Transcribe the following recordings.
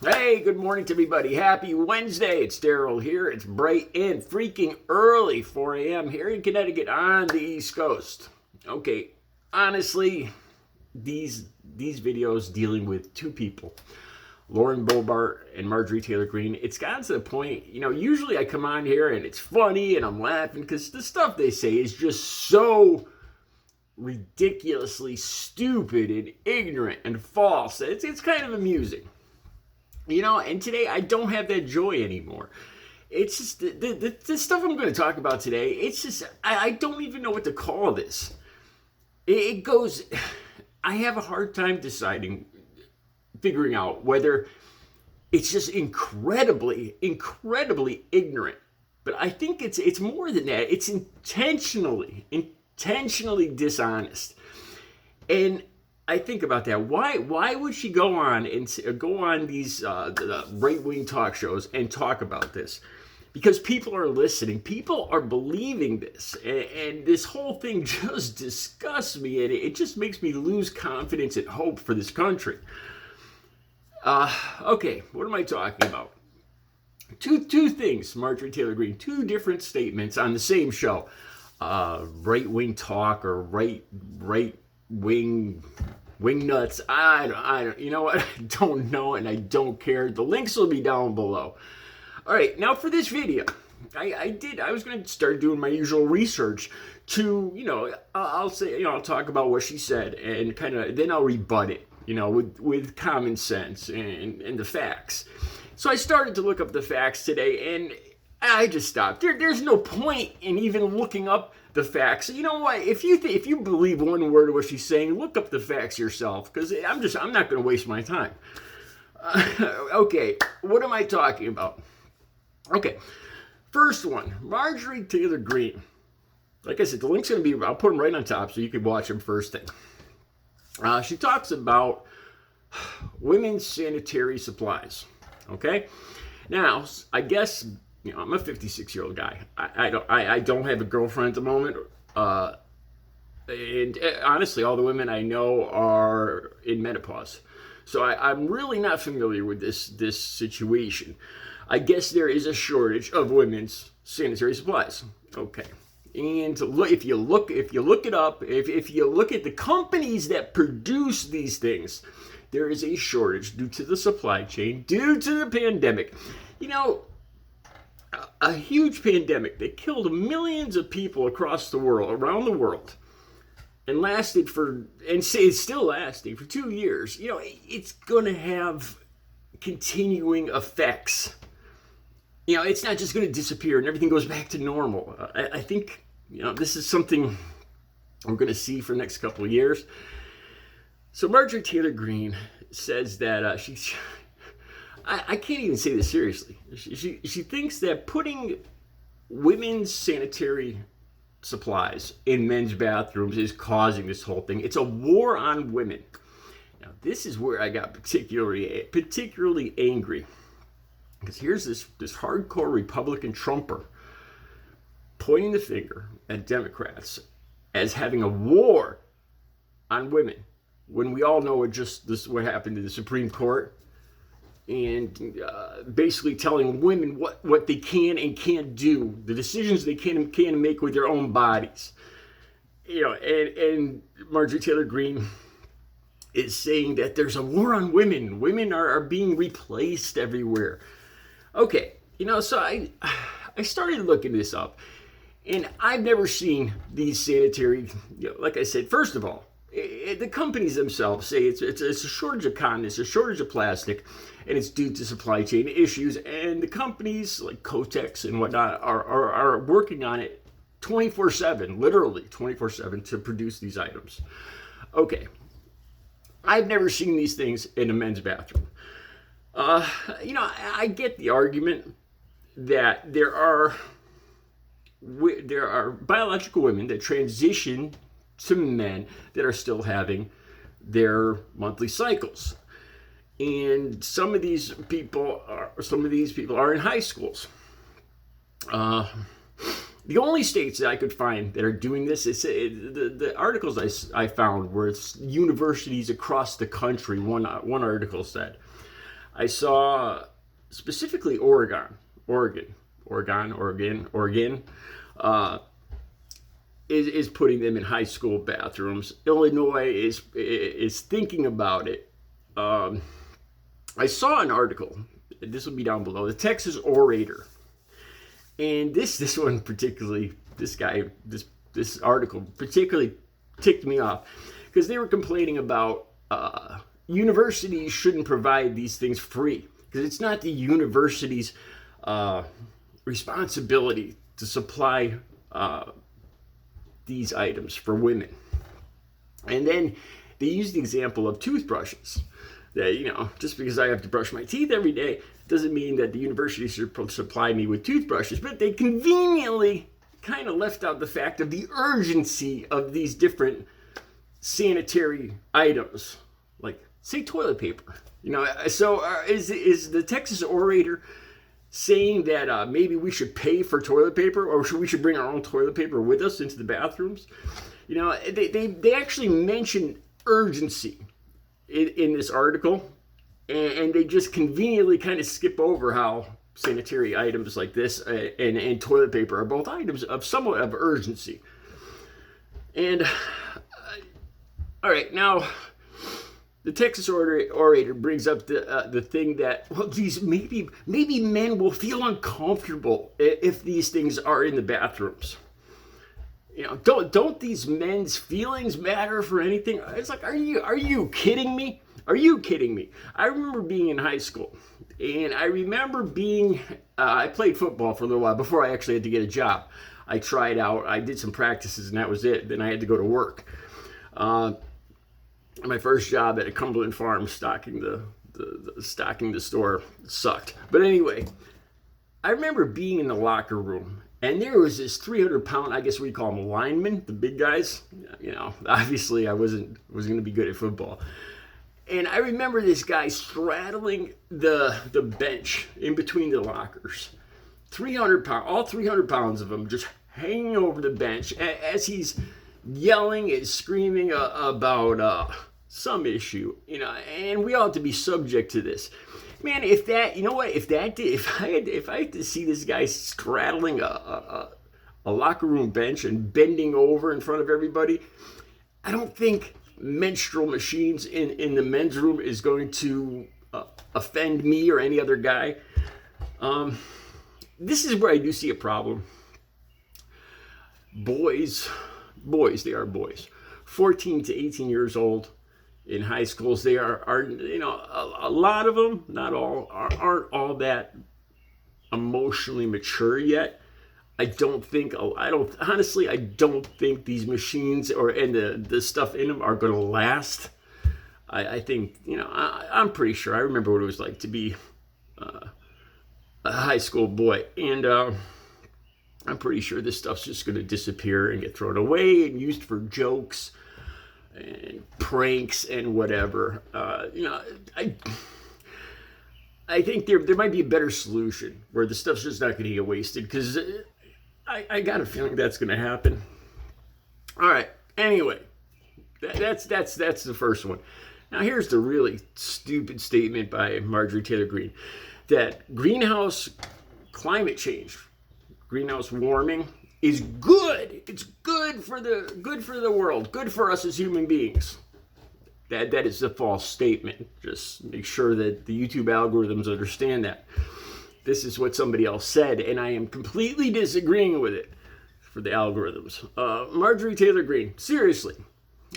Hey, good morning to everybody. Happy Wednesday. It's Daryl here. It's bright and freaking early, 4 a.m. here in Connecticut on the East Coast. Okay, honestly, these videos dealing with two people, Lauren Boebert and Marjorie Taylor Greene, it's gotten to the point, usually I come on here and it's funny and I'm laughing because the stuff they say is just so ridiculously stupid and ignorant and false. It's kind of amusing. And today I don't have that joy anymore. It's just the stuff I'm going to talk about today. It's just, I don't even know what to call this. It goes, I have a hard time figuring out whether it's just incredibly ignorant. But I think it's more than that. It's intentionally dishonest. And I think about that. Why would she go on these right-wing talk shows and talk about this? Because people are listening. People are believing this. And this whole thing just disgusts me. And it just makes me lose confidence and hope for this country. Okay, what am I talking about? Two things, Marjorie Taylor Greene. Two different statements on the same show. Right-wing talk or right-wing wing nuts. I don't, you know what? I don't know and I don't care. The links will be down below. All right, now for this video, I was going to start doing my usual research to, I'll talk about what she said and then I'll rebut it, with common sense and the facts. So I started to look up the facts today and I just stopped. There's no point in even looking up the facts. You know what? If you believe one word of what she's saying, look up the facts yourself. Because I'm not going to waste my time. Okay, what am I talking about? Okay, first one, Marjorie Taylor Greene. Like I said, the link's going to be. I'll put them right on top so you can watch them first thing. She talks about women's sanitary supplies. Okay, now I guess. I'm a 56-year-old guy. I don't have a girlfriend at the moment. And honestly, all the women I know are in menopause. So I'm really not familiar with this situation. I guess there is a shortage of women's sanitary supplies. Okay. And if you look it up, if you look at the companies that produce these things, there is a shortage due to the supply chain, due to the pandemic. A huge pandemic that killed millions of people around the world, and is still lasting for 2 years. It's going to have continuing effects. It's not just going to disappear and everything goes back to normal. I think, this is something we're going to see for the next couple of years. So Marjorie Taylor Greene says that I can't even say this seriously. She thinks that putting women's sanitary supplies in men's bathrooms is causing this whole thing. It's a war on women. Now, this is where I got particularly angry. Because here's this hardcore Republican Trumper pointing the finger at Democrats as having a war on women, when we all know what happened to the Supreme Court. And basically telling women what they can and can't do, the decisions they can and can't make with their own bodies. And Marjorie Taylor Greene is saying that there's a war on women. Women are being replaced everywhere. Okay, so I started looking this up, and I've never seen these sanitary, like I said, first of all, the companies themselves say it's a shortage of cotton, it's a shortage of plastic, and it's due to supply chain issues. And the companies like Kotex and whatnot are working on it 24/7, literally 24/7, to produce these items. Okay, I've never seen these things in a men's bathroom. I get the argument that there are biological women that transition to men that are still having their monthly cycles, and some of these people are in high schools. The only states that I could find that are doing this is the articles I found were universities across the country. One article said. I saw specifically Oregon, uh, is putting them in high school bathrooms. Illinois is thinking about it. I saw an article. This will be down below. The Texas Orator, and this one particularly, this article particularly ticked me off because they were complaining about universities shouldn't provide these things free because it's not the university's responsibility to supply these items for women. And then they used the example of toothbrushes. That, just because I have to brush my teeth every day doesn't mean that the university should supply me with toothbrushes. But they conveniently kind of left out the fact of the urgency of these different sanitary items, like, say, toilet paper. So is the Texas Orator saying that maybe we should pay for toilet paper, or we should bring our own toilet paper with us into the bathrooms? They actually mention urgency in this article, and they just conveniently kind of skip over how sanitary items like this and toilet paper are both items of somewhat of urgency. And all right, now the Texas Orator brings up the thing that, well, geez, maybe men will feel uncomfortable if these things are in the bathrooms. Don't these men's feelings matter for anything? It's like, are you kidding me? Are you kidding me? I remember being in high school, and I remember I played football for a little while before I actually had to get a job. I tried out, I did some practices, and that was it. Then I had to go to work. My first job at a Cumberland farm stocking the store sucked. But anyway, I remember being in the locker room, and there was this 300-pound, I guess we call them linemen, the big guys. Obviously I wasn't going to be good at football. And I remember this guy straddling the bench in between the lockers. 300 pounds, all 300 pounds of him just hanging over the bench as he's yelling and screaming about some issue, and we ought to be subject to this. Man, if I had to see this guy straddling a locker room bench and bending over in front of everybody, I don't think menstrual machines in the men's room is going to offend me or any other guy. This is where I do see a problem. Boys, they are boys. 14 to 18 years old in high schools, they are a lot of them, not all, aren't all that emotionally mature yet. I don't think these machines and the stuff in them are going to last. I think, I'm pretty sure. I remember what it was like to be a high school boy. And I'm pretty sure this stuff's just going to disappear and get thrown away and used for jokes and pranks and whatever. I think there might be a better solution where the stuff's just not going to get wasted, because I got a feeling that's going to happen. All right. Anyway, that's the first one. Now here's the really stupid statement by Marjorie Taylor Greene, that greenhouse climate change, greenhouse warming, is good. It's good for the world, good for us as human beings. That is a false statement. Just make sure that the YouTube algorithms understand that. This is what somebody else said, and I am completely disagreeing with it for the algorithms. Marjorie Taylor Greene, seriously,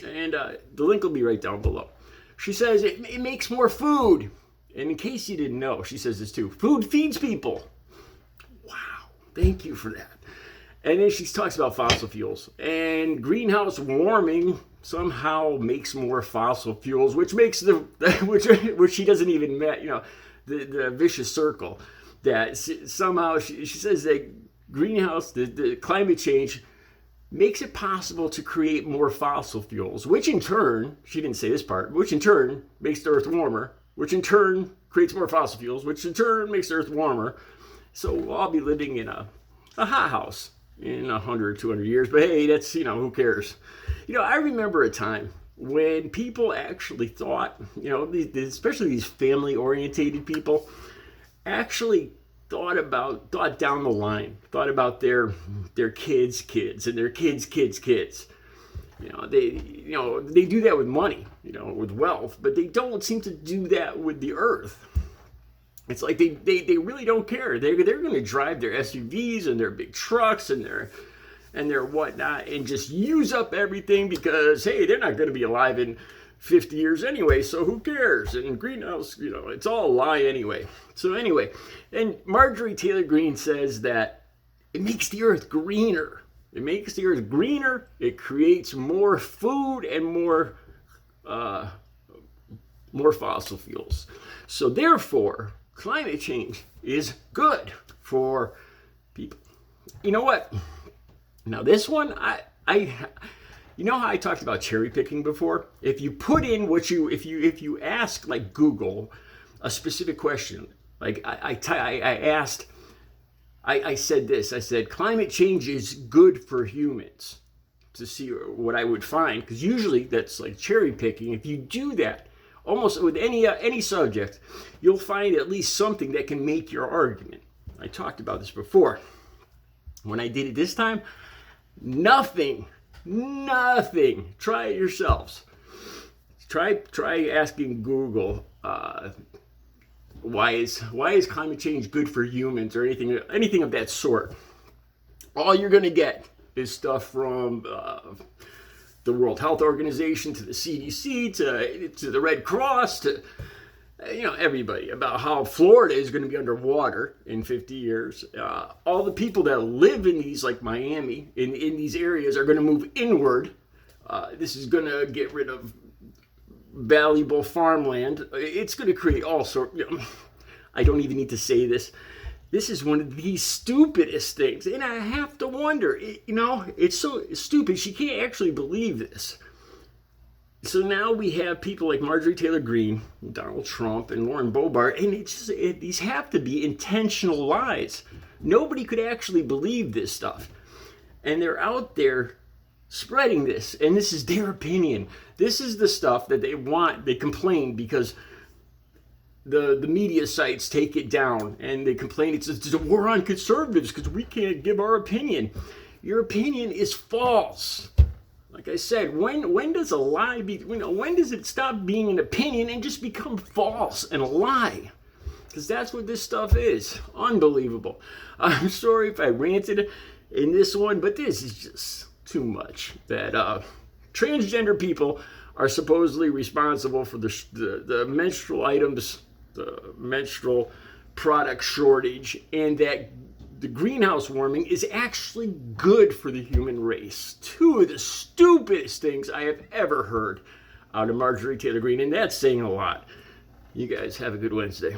and the link will be right down below. She says it makes more food. And in case you didn't know, she says this too. Food feeds people. Wow, thank you for that. And then she talks about fossil fuels. And greenhouse warming somehow makes more fossil fuels, which makes which she doesn't even met, the vicious circle. That somehow she says that the climate change makes it possible to create more fossil fuels, which in turn, she didn't say this part, which in turn makes the earth warmer, which in turn creates more fossil fuels, which in turn makes the earth warmer. So we'll all be living in a hot house in 100 or 200 years. But hey, that's, who cares? I remember a time when people actually thought, especially these family-orientated people, actually thought down the line, thought about their kids' kids and their kids' kids. They do that with money, with wealth, but they don't seem to do that with the earth. It's like they really don't care. They're going to drive their SUVs and their big trucks and their whatnot and just use up everything because, hey, they're not going to be alive in 50 years anyway, so who cares? And greenhouse, it's all a lie anyway. So anyway, and Marjorie Taylor Greene says that it makes the earth greener. It makes the earth greener. It creates more food and more fossil fuels. So therefore, climate change is good for people. You know what? Now this one, you know how I talked about cherry picking before? If you put in if you ask like Google a specific question, like I said this, I said climate change is good for humans, to see what I would find, because usually that's like cherry picking. If you do that almost with any subject, you'll find at least something that can make your argument. I talked about this before. When I did it this time, nothing. Try it yourselves. Try asking Google why is climate change good for humans or anything of that sort. All you're going to get is stuff from the World Health Organization to the CDC to the Red Cross to everybody about how Florida is going to be underwater in 50 years. All the people that live in these, like Miami, in these areas are going to move inward. This is going to get rid of valuable farmland. It's going to create all sorts. I don't even need to say this. This is one of the stupidest things, and I have to wonder. It's so stupid. She can't actually believe this. So now we have people like Marjorie Taylor Greene, Donald Trump, and Lauren Boebert, and these have to be intentional lies. Nobody could actually believe this stuff. And they're out there spreading this, and this is their opinion. This is the stuff that they want. They complain because the media sites take it down, and they complain it's a war on conservatives because we can't give our opinion. Your opinion is false. Like I said, when does a lie when does it stop being an opinion and just become false and a lie? Because that's what this stuff is. Unbelievable. I'm sorry if I ranted in this one, but this is just too much. That transgender people are supposedly responsible for the menstrual items, the menstrual product shortage, and that the greenhouse warming is actually good for the human race. Two of the stupidest things I have ever heard out of Marjorie Taylor Greene, and that's saying a lot. You guys have a good Wednesday.